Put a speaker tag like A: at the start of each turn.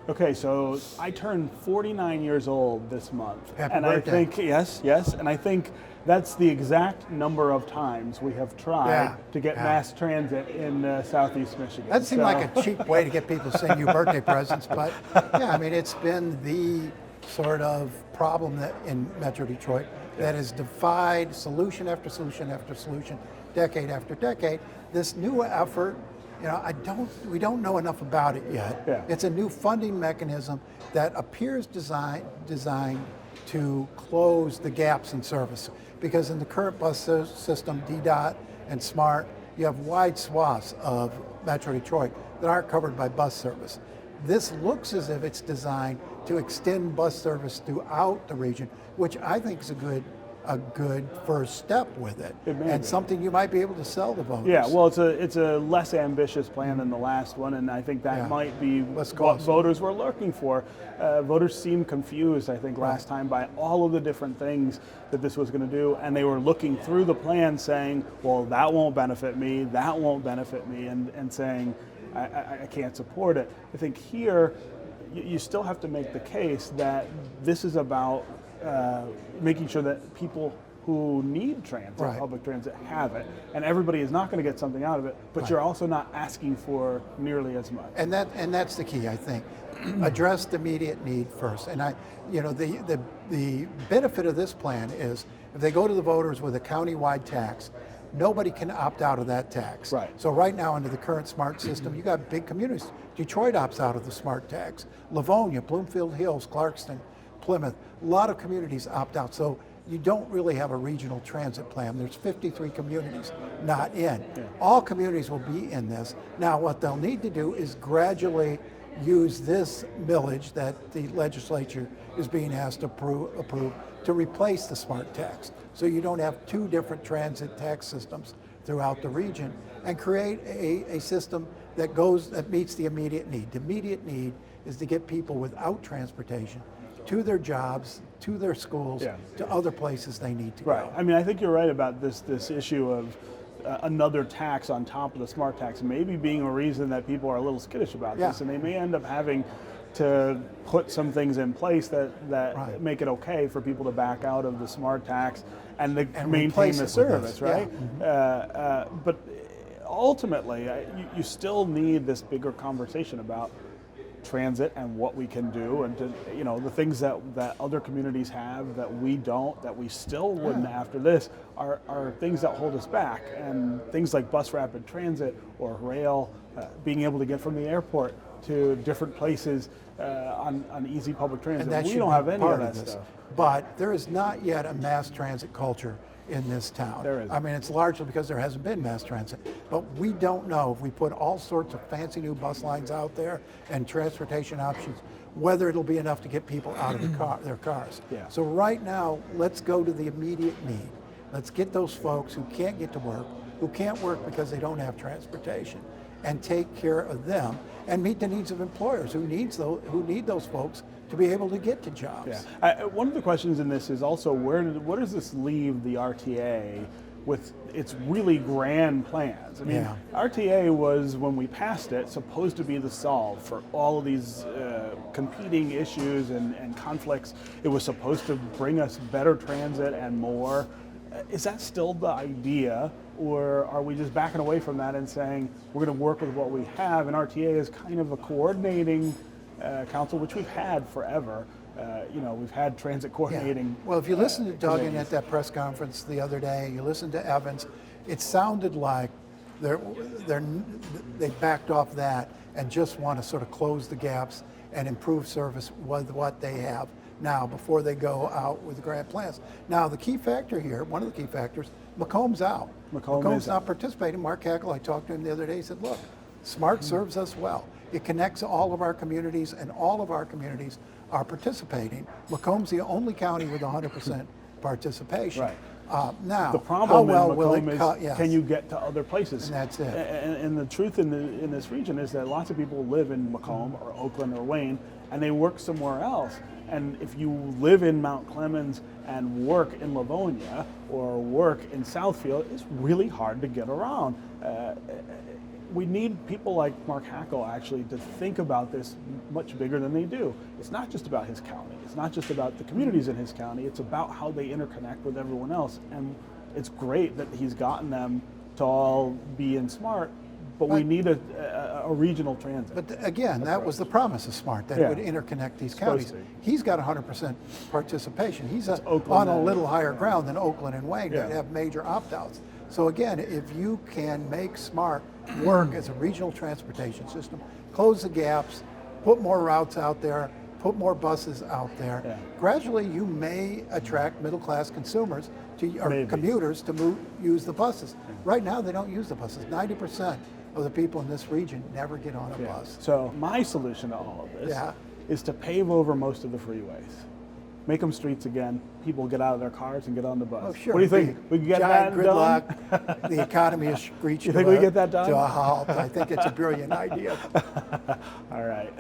A: Okay, so I turned 49 years old this month.
B: Happy
A: and
B: birthday.
A: I think, yes, and I think that's the exact number of times we have tried to get mass transit in Southeast Michigan.
B: That seemed like a cheap way to get people to send you birthday presents, but yeah, I mean, it's been the sort of problem that in Metro Detroit that has defied solution after solution after solution, decade after decade. This new effort, we don't know enough about it yet.
A: Yeah.
B: It's a new funding mechanism that appears designed to close the gaps in service. Because in the current bus system, DDOT and SMART, you have wide swaths of Metro Detroit that aren't covered by bus service. This looks as if it's designed to extend bus service throughout the region, which I think is a good first step with it, and something you might be able to sell to voters.
A: Yeah, well, it's a less ambitious plan than the last one, and I think that might be what voters were looking for. Voters seemed confused, I think, last time by all of the different things that this was going to do, and they were looking through the plan saying, well, that won't benefit me, that won't benefit me, and saying, I can't support it. I think here, you still have to make the case that this is about making sure that people who need transit, public transit, have it, and everybody is not going to get something out of it, but you're also not asking for nearly as much.
B: And that's the key, I think. Address the immediate need first. And the benefit of this plan is if they go to the voters with a county-wide tax, nobody can opt out of that tax.
A: Right.
B: So right now under the current SMART system, you got big communities. Detroit opts out of the SMART tax. Livonia, Bloomfield Hills, Clarkston, Plymouth, a lot of communities opt out. So you don't really have a regional transit plan. There's 53 communities not in. Yeah. All communities will be in this. Now what they'll need to do is gradually use this millage that the legislature is being asked to approve to replace the SMART tax. So you don't have two different transit tax systems throughout the region, and create a system that meets the immediate need. The immediate need is to get people without transportation to their jobs, to their schools, to other places they need to go.
A: I mean, I think you're right about this issue of another tax on top of the SMART tax maybe being a reason that people are a little skittish about this, and they may end up having to put some things in place that make it okay for people to back out of the SMART tax and maintain the service, right? Yeah. But ultimately, you still need this bigger conversation about transit and what we can do, and the things that other communities have that we don't, that we still wouldn't after this, are things that hold us back. And things like bus rapid transit or rail, being able to get from the airport to different places on easy public transit.
B: And
A: we don't have any of that stuff.
B: But there is not yet a mass transit culture in this town.
A: There is.
B: I mean, it's largely because there hasn't been mass transit. But we don't know if we put all sorts of fancy new bus lines out there and transportation options, whether it'll be enough to get people out of their cars.
A: Yeah.
B: So right now, let's go to the immediate need. Let's get those folks who can't get to work, who can't work because they don't have transportation, and take care of them and meet the needs of employers who need those folks to be able to get to jobs.
A: Yeah. One of the questions in this is also where does this leave the RTA with its really grand plans? I mean, RTA was, when we passed it, supposed to be the solve for all of these competing issues and conflicts. It was supposed to bring us better transit and more. Is that still the idea, or are we just backing away from that and saying we're going to work with what we have? And RTA is kind of a coordinating council, which we've had forever. We've had transit coordinating.
B: Well, if you listen to Duggan at that press conference the other day, you listen to Evans, it sounded like they backed off that and just want to sort of close the gaps and improve service with what they have now before they go out with the grand plans. Now, the key factor here, one of the key factors, Macomb's out. Macomb's not participating. Mark Hagel, I talked to him the other day, he said, look, SMART serves us well. It connects all of our communities, and all of our communities are participating. Macomb's the only county with 100% participation.
A: Right.
B: Now,
A: the problem
B: how well
A: in Macomb is can you get to other places?
B: And that's it.
A: And the truth in this region is that lots of people live in Macomb or Oakland or Wayne, and they work somewhere else. And if you live in Mount Clemens and work in Livonia or work in Southfield, it's really hard to get around. we need people like Mark Hackel actually to think about this much bigger than they do. It's not just about his county. It's not just about the communities in his county. It's about how they interconnect with everyone else. And it's great that he's gotten them to all be in SMART, but we need a regional transit.
B: But again, that was the promise of SMART, that it would interconnect these counties. He's got 100% participation. He's on a little higher ground than Oakland and Wayne that have major opt-outs. So again, if you can make SMART work as a regional transportation system, close the gaps, put more routes out there, put more buses out there, gradually you may attract middle-class consumers or commuters to use the buses. Right now they don't use the buses. 90% of the people in this region never get on a bus.
A: So my solution to all of this is to pave over most of the freeways. Make them streets again. People get out of their cars and get on the bus.
B: Oh, sure.
A: What do you think? We can get that
B: done? The economy is screeching
A: we get that done?
B: to a halt. I think it's a brilliant idea.
A: All right.